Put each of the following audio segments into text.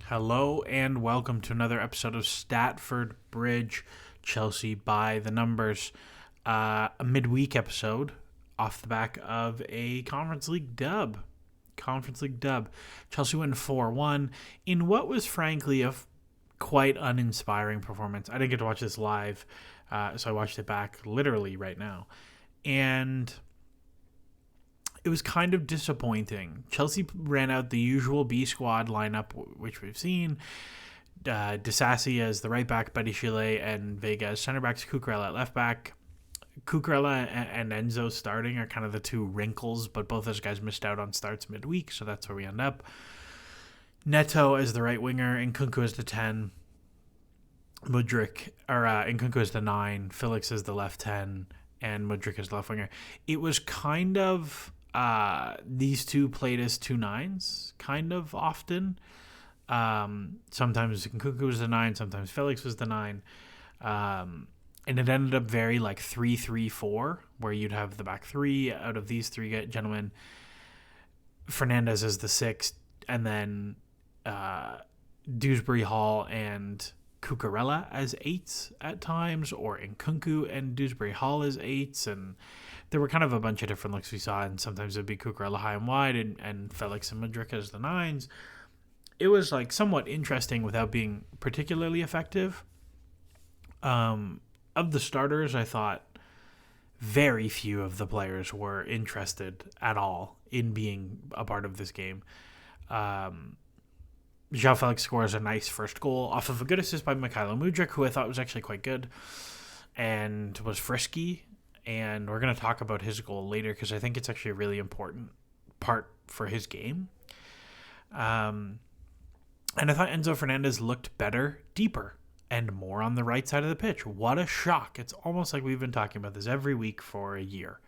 Hello and welcome to another episode of Statford Bridge, Chelsea by the numbers. A midweek episode off the back of a Conference League dub. Chelsea win 4-1 in what was frankly a quite uninspiring performance. I didn't get to watch this live, so I watched it back literally right now. And it was kind of disappointing. Chelsea ran out the usual B squad lineup, which we've seen. Disasi as the right back, Badiashile and Vega as center backs, Cucurella at left back. Cucurella and Enzo starting are kind of the two wrinkles, but both those guys missed out on starts midweek, so that's where we end up. Neto as the right winger, Nkunku as the 10, Nkunku as the 9, Felix as the left 10, and Mudryk as the left winger. It was kind of these two played as 2-9s kind of often. Sometimes Nkunku was the 9, sometimes Felix was the 9. And it ended up very like 3-3-4, where you'd have the back three out of these three gentlemen. Fernandez as the 6, and then Dewsbury Hall and Cucurella as 8s at times, or Nkunku and Dewsbury Hall as 8s, and there were kind of a bunch of different looks we saw, and sometimes it would be Cucurella high and wide, and Felix and Mudryk as the 9s. It was like somewhat interesting without being particularly effective. Of the starters, I thought very few of the players were interested at all in being a part of this game. João Felix scores a nice first goal off of a good assist by Mykhailo Mudryk, who I thought was actually quite good and was frisky. And we're going to talk about his goal later because I think it's actually a really important part for his game. And I thought Enzo Fernandez looked better, deeper, and more on the right side of the pitch. What a shock. It's almost like we've been talking about this every week for a year.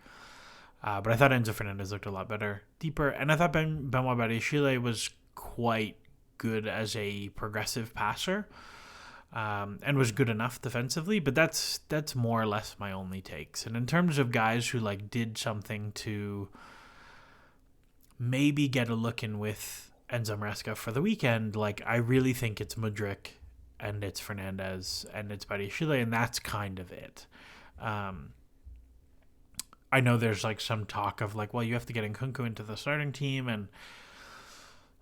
But I thought Enzo Fernandez looked a lot better, deeper. And I thought Benoit Badiashile was quite good as a progressive passer, and was good enough defensively. But that's more or less my only takes. And in terms of guys who like did something to maybe get a look in with Enzo Maresca for the weekend, like I really think it's Mudryk, and it's Fernandez, and it's Badiashile, and that's kind of it. I know there's like some talk of like, well, you have to get Nkunku into the starting team, and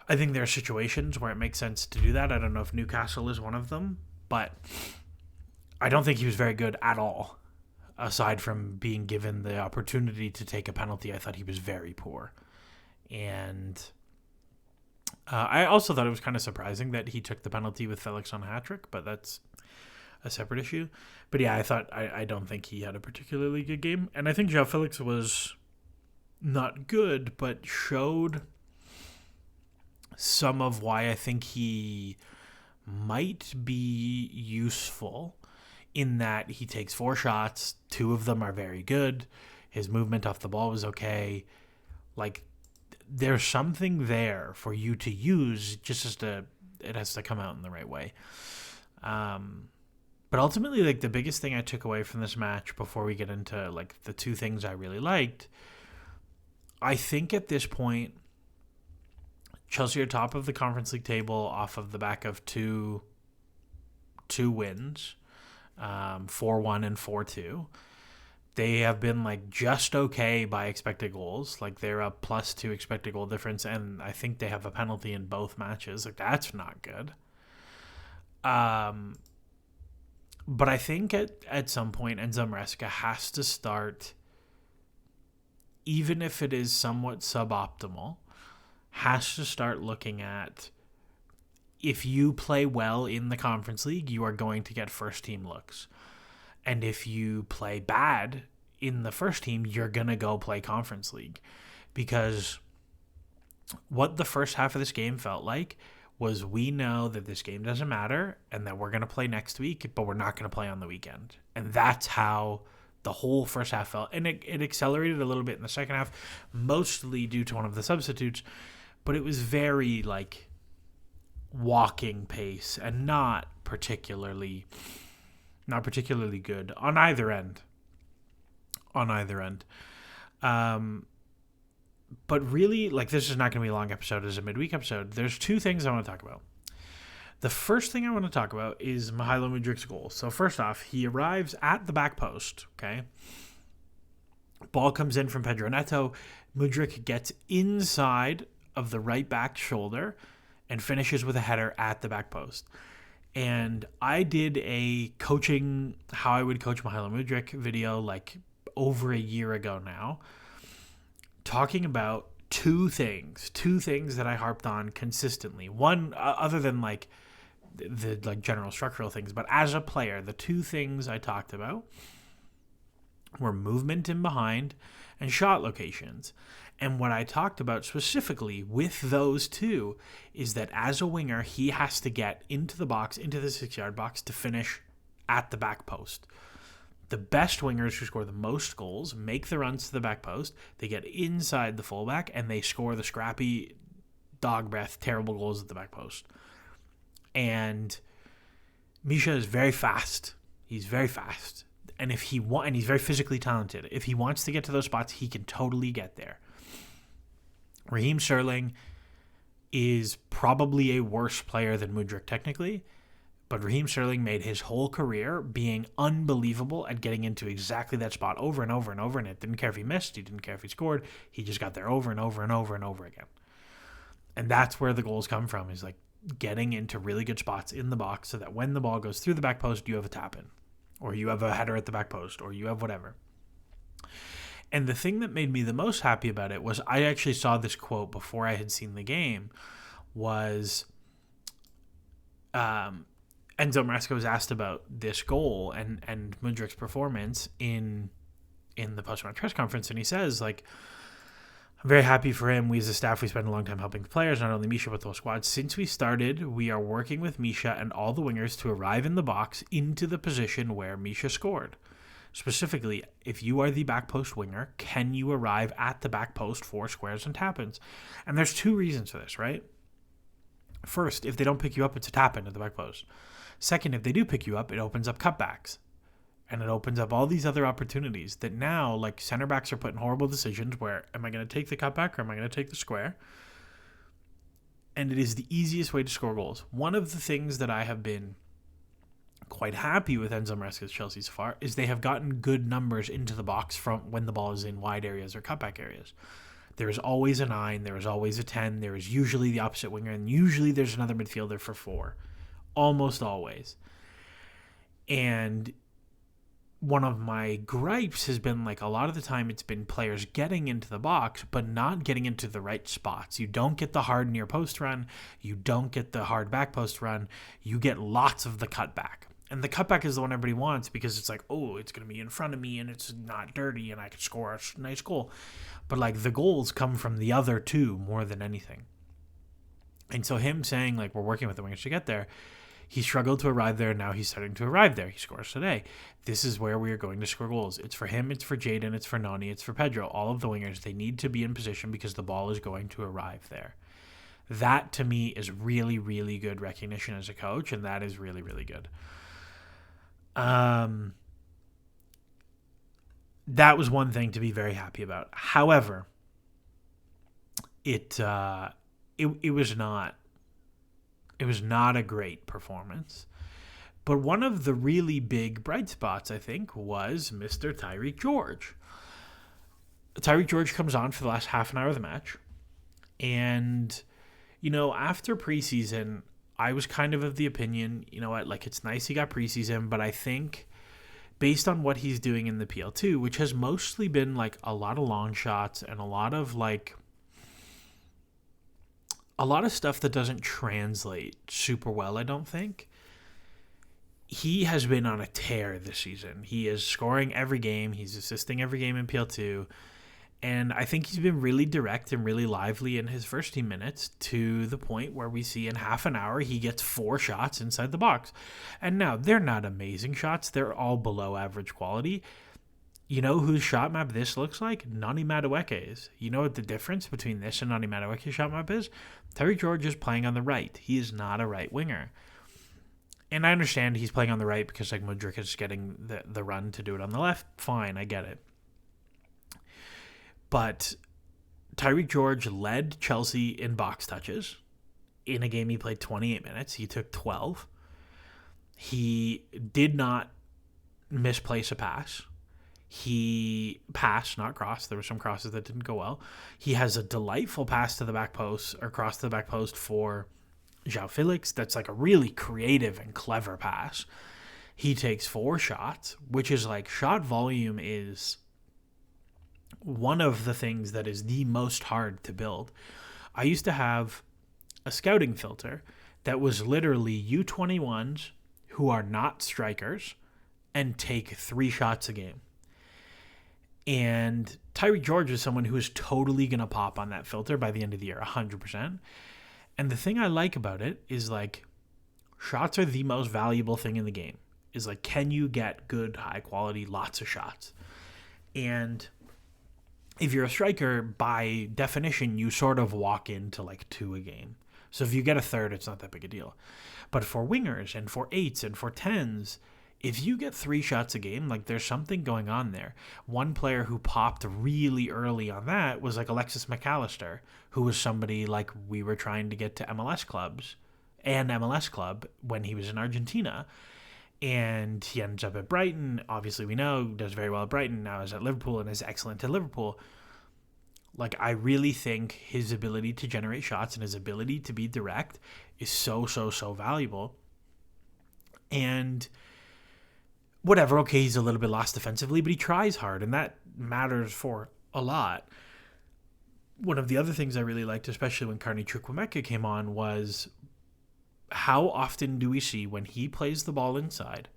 I think there are situations where it makes sense to do that. I don't know if Newcastle is one of them, but I don't think he was very good at all. Aside from being given the opportunity to take a penalty, I thought he was very poor. And I also thought it was kind of surprising that he took the penalty with Felix on a hat-trick, but that's a separate issue. But yeah, I don't think he had a particularly good game. And I think João Felix was not good, but showed some of why I think he might be useful, in that he takes 4 shots, 2 of them are very good. His movement off the ball was okay. Like, there's something there for you to use, just it has to come out in the right way. But ultimately, like, the biggest thing I took away from this match, before we get into like the 2 things I really liked, I think at this point Chelsea are top of the Conference League table off of the back of two wins, 4-1 and 4-2. They have been like just okay by expected goals. Like, they're a +2 expected goal difference, and I think they have a penalty in both matches. Like, that's not good. But I think at some point Enzo Maresca has to start, even if it is somewhat suboptimal, has to start looking at, if you play well in the Conference League, you are going to get first team looks. And if you play bad in the first team, you're going to go play Conference League. Because what the first half of this game felt like was, we know that this game doesn't matter and that we're going to play next week, but we're not going to play on the weekend. And that's how the whole first half felt. And it accelerated a little bit in the second half, mostly due to one of the substitutes. But it was very like walking pace and not particularly good on either end. But really, like, this is not going to be a long episode. It's a midweek episode. There's 2 things I want to talk about. The first thing I want to talk about is Mykhailo Mudryk's goal. So first off, he arrives at the back post, okay? Ball comes in from Pedro Neto. Mudryk gets inside of the right back shoulder and finishes with a header at the back post. And I did a coaching, how I would coach Mykhailo Mudryk video like over a year ago now, talking about two things that I harped on consistently. One, other than like the like general structural things, but as a player, the two things I talked about were movement in behind and shot locations. And what I talked about specifically with those two is that as a winger, he has to get into the box, into the 6-yard box to finish at the back post. The best wingers who score the most goals make the runs to the back post. They get inside the fullback and they score the scrappy, dog breath, terrible goals at the back post. And Misha is very fast. He's very fast. And and he's very physically talented. If he wants to get to those spots, he can totally get there. Raheem Sterling is probably a worse player than Mudryk technically, but Raheem Sterling made his whole career being unbelievable at getting into exactly that spot over and over and over, and it didn't care if he missed, he didn't care if he scored, he just got there over and over and over and over again. And that's where the goals come from, is like getting into really good spots in the box so that when the ball goes through the back post, you have a tap-in, or you have a header at the back post, or you have whatever. And the thing that made me the most happy about it was I actually saw this quote before I had seen the game, was Enzo Maresca was asked about this goal and Mudryk's performance in the post-match press conference, and he says, like, I'm very happy for him. We as a staff, we spend a long time helping the players, not only Misha, but the whole squad. Since we started, we are working with Misha and all the wingers to arrive in the box into the position where Misha scored. Specifically, if you are the back post winger, can you arrive at the back post for squares and tap-ins? And there's two reasons for this, right? First, if they don't pick you up, it's a tap-in at the back post. Second, if they do pick you up, it opens up cutbacks. And it opens up all these other opportunities that now, like, center backs are put in horrible decisions where, am I going to take the cutback or am I going to take the square? And it is the easiest way to score goals. One of the things that I have been quite happy with Enzo Maresca's Chelsea so far is they have gotten good numbers into the box from when the ball is in wide areas or cutback areas. There is always a 9, there is always a 10, there is usually the opposite winger, and usually there's another midfielder for 4. Almost always. And one of my gripes has been, like, a lot of the time it's been players getting into the box but not getting into the right spots. You don't get the hard near post run, you don't get the hard back post run, you get lots of the cutback. And the cutback is the one everybody wants because it's like, oh, it's going to be in front of me and it's not dirty and I can score a nice goal. But, like, the goals come from the other two more than anything. And so him saying, like, we're working with the wingers to get there, he struggled to arrive there. Now he's starting to arrive there. He scores today. This is where we are going to score goals. It's for him, it's for Jadon, it's for Noni, it's for Pedro. All of the wingers, they need to be in position because the ball is going to arrive there. That, to me, is really, really good recognition as a coach, and that is really, really good. That was one thing to be very happy about. However, it was not a great performance. But one of the really big bright spots, I think, was Mr. Tyrique George. Tyrique George comes on for the last half an hour of the match. And, you know, after preseason, I was kind of the opinion, you know what, like, it's nice he got preseason, but I think based on what he's doing in the PL2, which has mostly been, like, a lot of long shots and a lot of stuff that doesn't translate super well, I don't think. He has been on a tear this season. He is scoring every game. He's assisting every game in PL2. And I think he's been really direct and really lively in his first 10 minutes to the point where we see in half an hour he gets 4 shots inside the box. And now, they're not amazing shots. They're all below average quality. You know whose shot map this looks like? Nani Madueke's. You know what the difference between this and Nani Madueke's shot map is? Tyrique George is playing on the right. He is not a right winger. And I understand he's playing on the right because, like, Mudryk is getting the run to do it on the left. Fine, I get it. But Tyrique George led Chelsea in box touches. in a game he played 28 minutes. He took 12. He did not misplace a pass. He passed, not crossed. There were some crosses that didn't go well. He has a delightful pass to the back post, or cross to the back post for João Felix. That's like a really creative and clever pass. He takes 4 shots, which is like, shot volume is one of the things that is the most hard to build. I used to have a scouting filter that was literally U21s who are not strikers and take 3 shots a game. And Tyrique George is someone who is totally going to pop on that filter by the end of the year, 100%. And the thing I like about it is, like, shots are the most valuable thing in the game. Is like, can you get good, high quality, lots of shots? And if you're a striker, by definition, you sort of walk into like 2 a game. So if you get a third, it's not that big a deal. But for wingers and for 8s and for 10s, if you get 3 shots a game, like, there's something going on there. One player who popped really early on that was like Alexis McAllister, who was somebody like we were trying to get to MLS clubs and MLS club when he was in Argentina. And he ends up at Brighton. Obviously, we know, does very well at Brighton. Now is at Liverpool and is excellent at Liverpool. Like, I really think his ability to generate shots and his ability to be direct is so valuable. And whatever, okay, he's a little bit lost defensively, but he tries hard, and that matters for a lot. One of the other things I really liked, especially when Carney Chukwuemeka came on, was how often do we see when he plays the ball inside,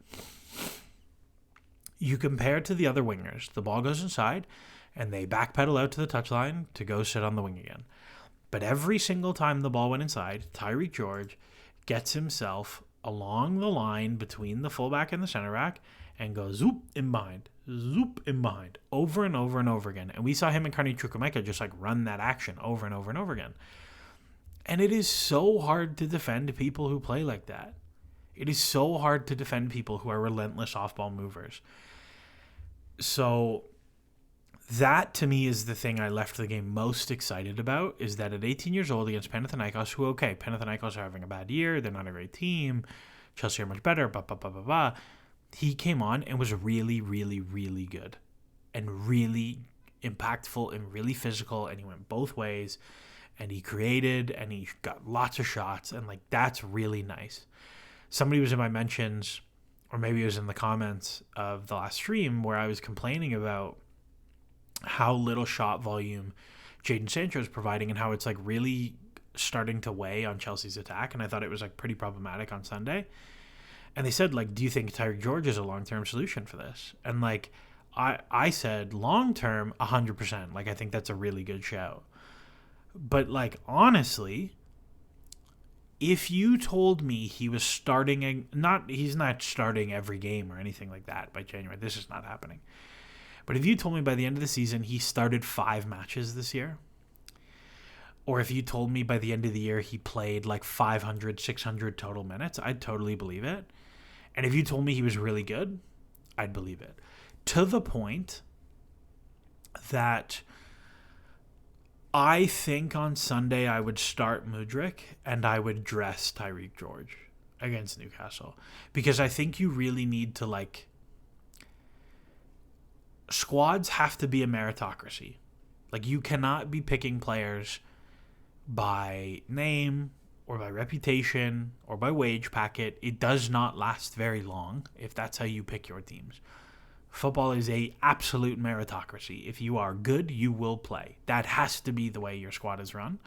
you compare to the other wingers, the ball goes inside and they backpedal out to the touchline to go sit on the wing again. But every single time the ball went inside, Tyrique George gets himself along the line between the fullback and the center back and goes zoop in behind, over and over and over again. And we saw him and Carney Chukwuemeka just like run that action over and over and over again. And it is so hard to defend people who play like that. It is so hard to defend people who are relentless off-ball movers. So that, to me, is the thing I left the game most excited about, is that at 18 years old against Panathinaikos, who, okay, Panathinaikos are having a bad year, they're not a great team, Chelsea are much better, he came on and was really, really, really good and really impactful and really physical, and he went both ways. And he created, and he got lots of shots, and like, that's really nice. Somebody was in my mentions, or maybe it was in the comments of the last stream, where I was complaining about how little shot volume Jadon Sancho is providing and how it's like really starting to weigh on Chelsea's attack. And I thought it was like pretty problematic on Sunday. And they said, like, do you think Tyrique George is a long-term solution for this? And like, I said long-term, 100%. Like, I think that's a really good shout. But, like, honestly, if you told me he was starting, he's not starting every game or anything like that by January, this is not happening. But if you told me by the end of the season he started 5 matches this year, or if you told me by the end of the year he played like 500, 600 total minutes, I'd totally believe it. And if you told me he was really good, I'd believe it. To the point that I think on Sunday I would start Mudryk and I would dress Tyrique George against Newcastle, because I think you really need to, like, squads have to be a meritocracy. Like, you cannot be picking players by name or by reputation or by wage packet. It does not last very long if that's how you pick your teams. Football is a absolute meritocracy. If you are good, you will play. That has to be the way your squad is run.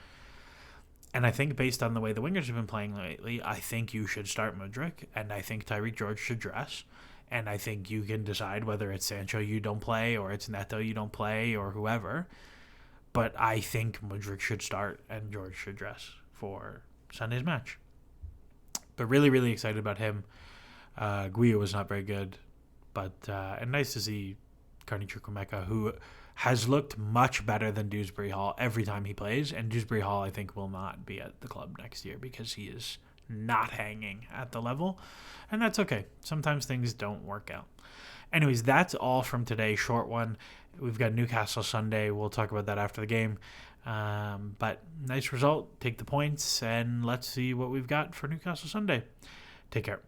And I think based on the way the wingers have been playing lately, I think you should start Mudryk, and I think Tyrique George should dress. And I think you can decide whether it's Sancho you don't play or it's Neto you don't play or whoever. But I think Mudryk should start and George should dress for Sunday's match. But really, really excited about him. Guia was not very good. But and nice to see Carney Chukwuemeka, who has looked much better than Dewsbury Hall every time he plays. And Dewsbury Hall, I think, will not be at the club next year because he is not hanging at the level. And that's okay. Sometimes things don't work out. Anyways, that's all from today. Short one. We've got Newcastle Sunday. We'll talk about that after the game. But nice result. Take the points, and let's see what we've got for Newcastle Sunday. Take care.